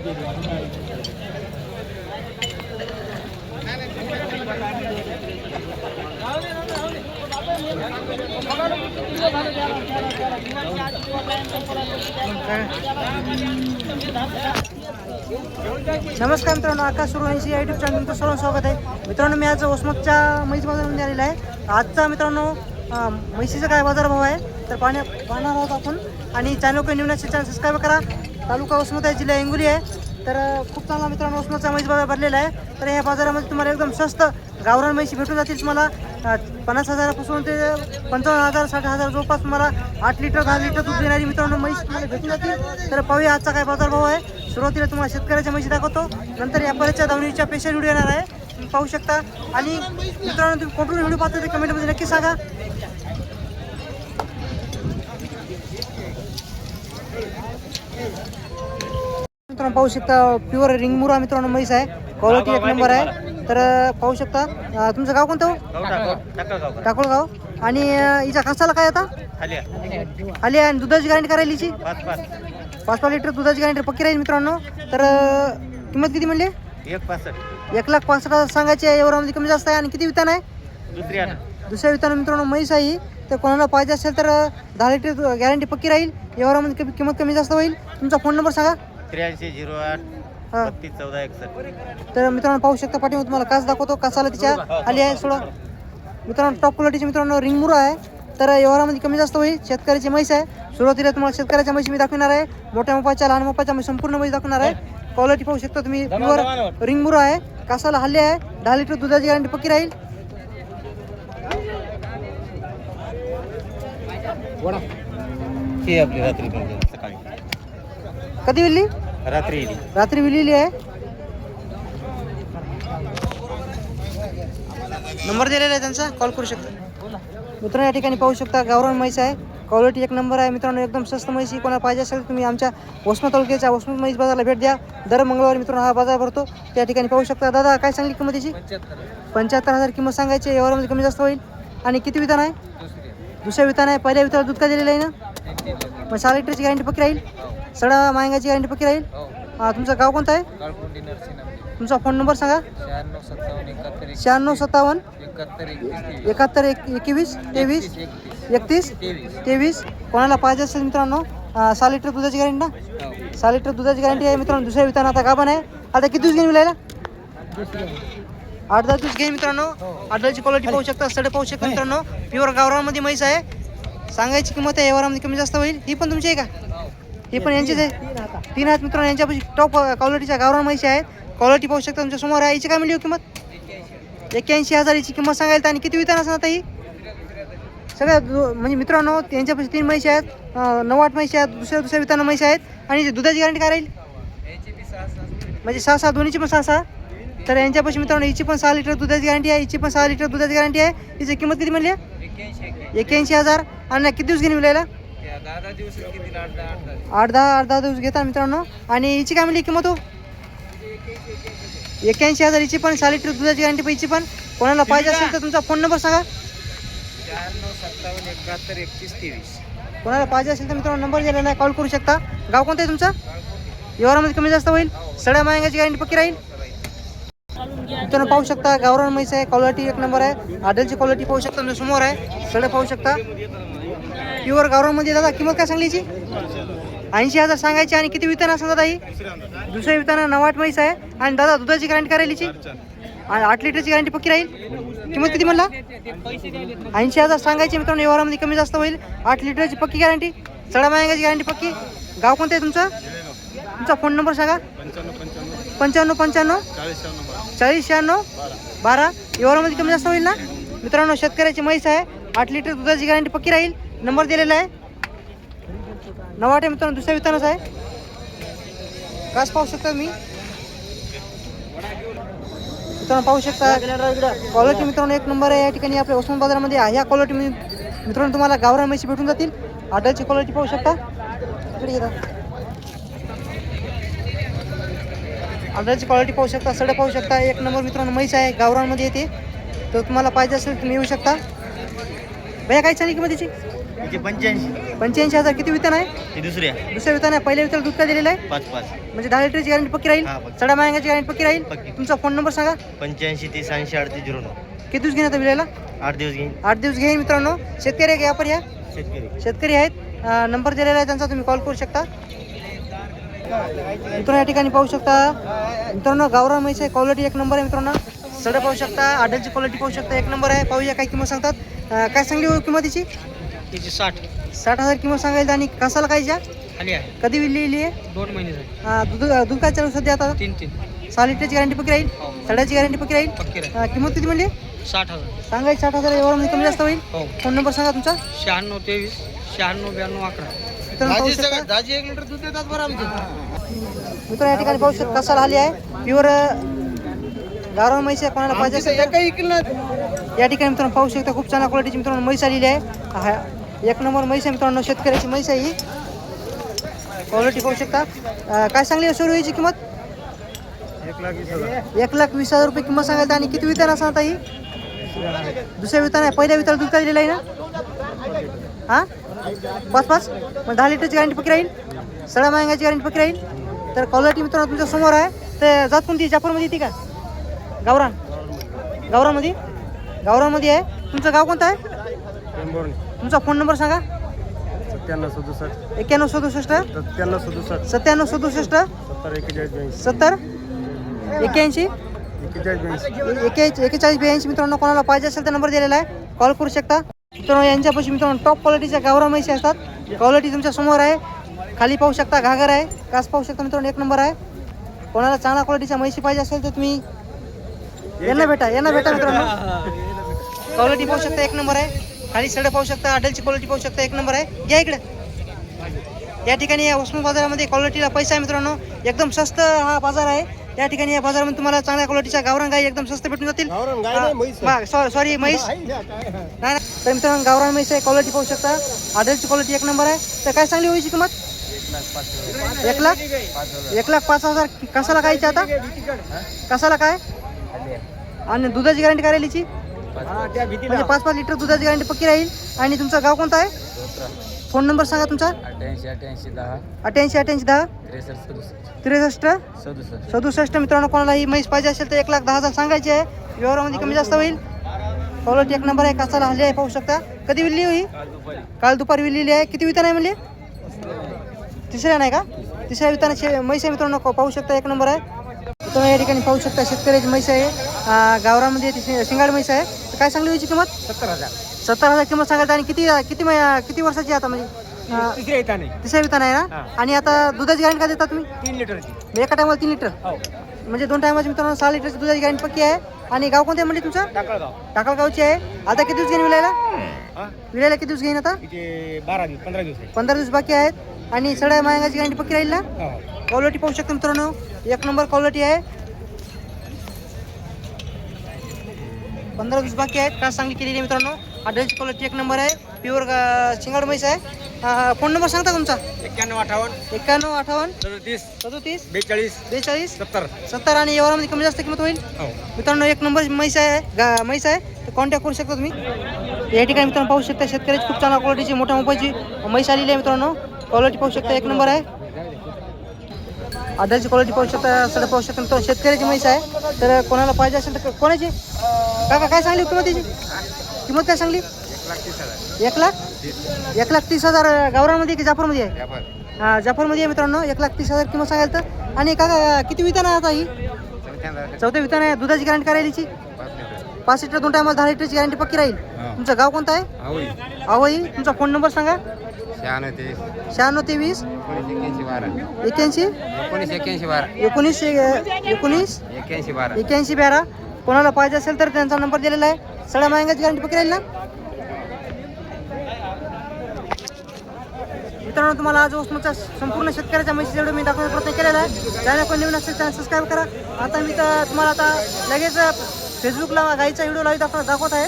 नमस्कार मित्रांनो, आकाश सुरवंशी या यूट्यूब चॅनल तुमचं सर्व स्वागत आहे. मित्रांनो, मी आज वसमतच्या म्हैस बाजारामध्ये आलेला आहे. आजचा मित्रांनो म्हैशीचा काय बाजारभाव आहे तर पाहणार आहोत आपण. आणि चॅनल काही नवीन असेल चॅनल सबस्क्राईब करा. तालुका वसमत आहे, जिल्हा हिंगोली आहे. तर खूप चांगला मित्रांनो वसमतचा म्हैस बाजार भरलेला आहे. तर या बाजारामध्ये तुम्हाला एकदम स्वस्त गावरान म्हैशी भेटून जातील. तुम्हाला 50,000पासून ते 55,000 60,000 जवळपास तुम्हाला 8 लिटर 10 लिटर दूध देणारी मित्रांनो म्हैस तुम्हाला भेटून जातील. तर पाहूया आजचा काय बाजारभाव आहे. सुरुवातीला तुम्हाला शेतकऱ्याच्या म्हशी दाखवतो, नंतर व्यापाऱ्याच्या दावणीच्या स्पेशल व्हिडिओ येणार आहे, तुम्ही पाहू शकता. आणि मित्रांनो, तुम्ही कुठून व्हिडिओ पाहता ते कमेंटमध्ये नक्की सांगा. मित्रांनो पाहू शकता, प्युअर रिंगमुरा मित्रांनो म्हैस आहे. क्वालिटी एक नंबर आहे. तर पाहू शकता. तुमचं गाव कोणतं हो? टाकोळगाव. आणि हिच्या कासाला काय आता आली आणि दुधाची गॅरंटी करायला हिची 5 लिटर दुधाची गॅरंटी पक्की राहील मित्रांनो. तर किंमत किती म्हणली? 1,65,000 सांगायची आहे. एवढ्यामध्ये कमी जास्त आहे. आणि किती वितान आहे? दुसऱ्या वितान मित्रांनो म्हैस आहे. तर कोणाला पाहिजे असेल तर 10 लिटर गॅरंटी पक्की राहील. एवढ्यामध्ये किंमत कमी जास्त होईल. तुमचा फोन नंबर सांगा. 8308 तर मित्रांनो पाहू शकता, पाठीमध्ये तुम्हाला कास दाखवतो. कासाला तिच्या आली आहे सोडा मित्रांनो. टॉप क्वालिटीचे मित्रांनो रिंगमुरा आहे. तर व्यवहारामध्ये कमी जास्त होईल. शेतकऱ्याची म्हैस आहे. सुरुवातीला तुम्हाला शेतकऱ्याच्या म्हशी मी दाखवणार आहे. मोठ्या मोपाच्या लहान मोपाच्या मी संपूर्ण म्हैस दाखवणार आहे. क्वालिटी पाहू शकता तुम्ही. प्युअर रिंगमुरा आहे. कासाला हल्ले आहे. 10 लिटर दुधाची गॅरंटी पक्की राहील. ही आपली रात्री सकाळी कधी विल्ली? रात्री विलेली आहे. नंबर दिलेला आहे त्यांचा, कॉल करू शकता मित्रांनो. या ठिकाणी पाहू शकता गावरान म्हैस आहे. क्वालिटी एक नंबर आहे मित्रांनो. एकदम स्वस्त म्हैस. कोणाला पाहिजे असेल तुम्ही आमच्या वसमत तालुक्याच्या वसमत म्हैस बाजाराला भेट द्या. दर मंगळवारी मित्रांनो हा बाजार भरतो. त्या ठिकाणी पाहू शकता. दादा काय सांगली किंमत त्याची? 75,000 किंमत सांगायची. एवढ्यामध्ये कमी जास्त होईल. आणि किती वितान आहे? दुसऱ्या वितान आहे. पहिल्या विताला दूध का दिलेलं आहे ना? मग 6 लिटरची गॅरंटी पक्की राहील. सडा मायंगाची गॅरंटी पक्की राहील. तुमचं गाव कोणतं आहे? तुमचा फोन नंबर सांगा. 9657 71 21 23 31 23. कोणाला पाहिजे असेल मित्रांनो 6 लिटर दुधाची गॅरंटी ना? 6 लिटर दुधाची गॅरंटी आहे मित्रांनो. दुसऱ्या वितान आता गाभण आहे. आता किती दिवस घेऊन विलायला? 8-10 दिवस घेईन मित्रांनो. 8-10ची क्वालिटी पाहू शकता. सडे पाहू शकता मित्रांनो. प्युअर गावरामध्ये म्हैस आहे. सांगायची किंमत आहे व्यवहारामध्ये कमी जास्त होईल. ही पण तुमची आहे का? ही पण यांचीच आहे. 3 आहेत मित्रांनो. यांच्यापाशी टॉप क्वालिटीच्या गावरान म्हैशी आहेत. क्वालिटी पाहू शकता तुमच्या समोर आहे. हिची काय मिळली किंमत? 81,000 हिची किंमत सांगायला. आणि किती वितान असणार आता ही? सगळ्या म्हणजे मित्रांनो यांच्यापाशी 3 म्हैशी आहेत. 9-8 म्हैशी आहेत. दुसऱ्या विताना म्हैशी आहेत. आणि दुधाची गॅरंटी काय राहील? म्हणजे 6-6 दोन्हीची पण 6-6. तर यांच्यापाशी मित्रांनो हिची पण 6 लिटर दुधाची गॅरंटी आहे. हिची पण 6 लिटर दुधाची गॅरंटी आहे. हिची किंमत किती म्हणली? 81,000. आणि किती दिवस घेऊन विलायला? 8-10 दिवस घेतात मित्रांनो. आणि हिची काय म्हणली किंमत हो? 81,000 हिची पण 6 लिटर दुधाची गॅरंटी हिची पण. कोणाला पाहिजे असेल तर तुमचा फोन नंबर सांगा. 9457713123. कोणाला पाहिजे असेल तर मित्रांनो नंबर दिलेला आहे, कॉल करू शकता. गाव कोणतं आहे तुमचं? व्यवहारामध्ये कमी जास्त होईल. सड्या मायंगाची गॅरंटी पक्की राहील. मित्रांनो पाहू शकता गावरान म्हैस आहे. क्वालिटी एक नंबर आहे. आडलची क्वालिटी पाहू शकता तुमच्या समोर आहे. सड्या पाहू शकता. प्युअर गावरानमध्ये. दादा किंमत काय सांगली हिची? 80,000 सांगायची. आणि किती वितान असं दादा ही? दुसऱ्या विताना 9-8 म्हैस आहे. आणि दादा दुधाची गॅरंटी करायला हिची 8 लिटरची गॅरंटी पक्की राहील. किंमत किती म्हणला? 80,000 सांगायची मित्रांनो. व्यवहारामध्ये कमी जास्त होईल. 8 लिटरची पक्की गॅरंटी. सडा मायंगाची गॅरंटी पक्की. गाव कोणतं आहे तुमचं? तुमचा फोन नंबर सांगा. 9595 4096 12. व्यवहारामध्ये कमी जास्त होईल ना मित्रांनो. शेतकऱ्याची म्हैस आहे. 8 लिटर दुधाची गॅरंटी पक्की राहील. नंबर दिलेला आहे. 9-8 मित्रांनो. दुसऱ्या वितानच आहे. कास पाहू शकता मी मित्रांनो. पाहू शकता क्वालिटी मित्रांनो एक नंबर आहे. या ठिकाणी आपल्या वसमत बाजारामध्ये ह्या क्वालिटी मित्रांनो तुम्हाला गावरान म्हशी भेटून जातील. आडलची क्वालिटी पाहू शकता. इकडे येतात. आडलची क्वालिटी पाहू शकता. सडे पाहू शकता. एक नंबर मित्रांनो म्हैस आहे. गावरानमध्ये येते. तर तुम्हाला पाहिजे असेल तुम्ही येऊ शकता. भैया काय सांगली किंमत त्याची? 85,000. 85,000. किती वितान आहे? दुसऱ्या वितान आहे. पहिल्या विताला दूध काय दिलेलं आहे? 5-5. म्हणजे 10 लिटरची गॅरंटी पक्की राहील. हा, पक्की. सडा मायंगाची गॅरंटी पक्की राहील. पक्की. तुमचा फोन नंबर सांगा. 85 30 80 38 09. किती दिवस घेणार विलायला? 8 दिवस घेईन. 8 दिवस घेईन मित्रांनो. शेतकरी आहे का व्यापारी आहे? शेतकरी आहेत. नंबर दिलेला आहे त्यांचा, तुम्ही कॉल करू शकता. मित्रांनो या ठिकाणी पाहू शकता मित्रांनो गावरान म्हैस आहे. क्वालिटी एक नंबर आहे मित्रांनो. सडा पाहू शकता, आडलची क्वालिटी पाहू शकता, एक नंबर आहे. पाहूया काय किंमत सांगतात. काय सांगली हो किंमतीची? 60,000 किंमत सांगायला. आणि कसाला कायच्या खाली आहे. कधी विल्लेली आहे? 2 महिने झाले. दूध काय चालू सध्या आता? 3 6 लिटरची गॅरंटी पक्की राहील. सड्याची गॅरंटी पक्की राहील. किंमत किती म्हणली? 60,000. सांगायची 60,000. एवढं कमी जास्त होईल. हो. फोन नंबर सांगा तुमचा. 96 23 96 92 11. मित्रांनो पाहू शकता. दाजी 1 लिटर दूध देतात बरं आमचे. मित्र या ठिकाणी पाहू शकता कसाला आली आहे. प्युअर गावरान म्हैस आहे. कोणाला पाहिजे असेल तर या ठिकाणी मित्रांनो पाहू शकता. खूप चांगल्या क्वालिटीची मित्रांनो म्हैस आलेली आहे. एक नंबर म्हैस आहे मित्रांनो. शेतकऱ्याची म्हैस आहे ही. क्वालिटी पाहू शकता. काय सांगली सुरू याची किंमत? 1,20,000 रुपये किंमत सांगायला. आणि किती वितान असं आता ही? दुसऱ्या वितान आहे. पहिल्या विताला दूध काढलेलं आहे ना? हां 5 मग 10 लिटरची गॅरंटी पक्की राहील. सडा मायंगाची गॅरंटी पक्की राहील. तर क्वालिटी मित्रांनो तुमच्या समोर आहे. तर जात कोणती? जाफरमध्ये येते का? गावरानमध्ये आहे. तुमचं गाव कोणतं आहे? तुमचा फोन नंबर सांगा. 91 67 70 81 41 मित्रांनो. कोणाला पाहिजे असेल तर नंबर दिलेला आहे, कॉल करू शकता. मित्रांनो यांच्यापाशी मित्रांनो टॉप क्वालिटीच्या गावरान म्हैसी असतात. क्वालिटी तुमच्या समोर आहे. खाली पाहू शकता घागर आहे, कास पाहू शकता मित्रांनो. एक नंबर आहे. कोणाला चांगल्या क्वालिटीच्या म्हैसी पाहिजे असेल तर तुम्ही यांना भेटा मित्रांनो. क्वालिटी पाहू शकता एक नंबर आहे. खाली सडे पाहू शकता. आडलची क्वालिटी पाहू शकता एक नंबर आहे. घ्या इकडे. या ठिकाणी या वसमत बाजारामध्ये क्वालिटीला पैसा आहे मित्रांनो. एकदम स्वस्त हा बाजार आहे. या ठिकाणी या बाजारामध्ये तुम्हाला चांगल्या क्वालिटीच्या गावरान गाई एकदम स्वस्त भेटून जातील. सॉरी म्हैस नाही. तर मित्रांनो गावरान म्हैस आहे. क्वालिटी पाहू शकता. आडलची क्वालिटी एक नंबर आहे. तर काय सांगली होईची किंमत? 1,05,000. कसाला कायची आता? कसाला काय? आणि दुधाची गॅरंटी काय राहिलीची? म्हणजे 5 लिटर दुधाची गॅरंटी पक्की राहील. आणि तुमचं गाव कोणतं आहे? फोन नंबर सांगा तुमचा. 88 10 63 67. मित्रांनो कोणाला ही म्हैस पाहिजे असेल तर 1,10,000 सांगायची आहे. व्यवहारामध्ये कमी जास्त होईल. क्वालिटी एक नंबर आहे. कसाला हल्ली आहे पाहू शकता. कधी विल्ली ही? काल दुपारी विल्लेली आहे. किती वितान आहे म्हणले? तिसऱ्या नाही का? तिसऱ्या वितानाची म्हैस आहे मित्रांनो. पाहू शकता एक नंबर आहे. मित्रांनो या ठिकाणी पाहू शकता शेतकऱ्याची म्हैस आहे. गावरामध्ये शिंगाड म्हैस आहे. तर काय सांगली याची किंमत? 70,000 किंमत सांगायची. आणि किती वर्षाची आता? म्हणजे तिसऱ्या वितान आहे ना? आणि आता दुधाची गॅरंटी काय देता तुम्ही? 3 लिटरची. एका टायमाला 3 लिटर. म्हणजे 2 टायमाची मित्रांनो 6 लिटरची दुधाची गॅरंटी पक्की आहे. आणि गाव कोणते म्हणजे तुमचं? टाकळगावची आहे. आता किती दिवस घेईन विलायला किती दिवस घेईन आता? 15 दिवस बाकी आहेत. आणि सड्या मायंगाची गॅरंटी पक्की राहील ना? क्वालिटी पाहू शकता मित्रांनो. एक नंबर क्वालिटी आहे. 15 दिवस बाकी आहेत. काय सांगली केलेली आहे मित्रांनो. आडलची क्वालिटी एक नंबर आहे. प्युअर शिंगाड म्हैस आहे. फोन नंबर सांगता तुमचा? 91 58 38 37 42 42 70. 70. आणि यावरामध्ये कमी जास्त किंमत होईल. मित्रांनो एक नंबर म्हैस आहे. तर कॉन्टॅक्ट करू शकता तुम्ही. या ठिकाणी मित्रांनो पाहू शकता शेतकऱ्याची खूप चांगल्या क्वालिटीची मोठ्या मोबाईलची म्हैस आलेली आहे मित्रांनो. क्वालिटी पाहू शकता एक नंबर आहे. आडलची क्वालिटी पाहू शकता. सडा पाहू शकता मित्रांनो. शेतकऱ्याची म्हैस आहे. तर कोणाला पाहिजे असेल तर कोणाची? काका काय सांगली किंमत त्याची? किंमत काय सांगली? 1,30,000. गावरामध्ये की जाफरमध्ये आहे? जाफरमध्ये आहे मित्रांनो. 1,30,000 किंमत सांगायला तर. आणि काका किती वितान आहे आता ही? चौथ्या वितान आहे. दुधाची गॅरंटी काय राहिलीची? 5 लिटर 2 टायमाला 10 लिटरची गॅरंटी पक्की राहील. तुमचं गाव कोणतं आहे? आवई. तुमचा फोन नंबर सांगा. 96 23 81 81 12. कोणाला पाहिजे असेल तर त्यांचा नंबर दिलेला आहे. सगळ्या मायंगाची गॅरंटी पक्की राहील ना? मित्रांनो तुम्हाला आज वसमतच्या संपूर्ण शेतकऱ्याच्या म्हैशी जेवढं मी दाखवण्याचा प्रयत्न केलेला आहे. चॅनल कोण नवीन असेल चॅनल सबस्क्राईब करा. आता मी तर तुम्हाला आता लगेच फेसबुकला गाईचा व्हिडिओ लाईव्ह दाखवत आहे.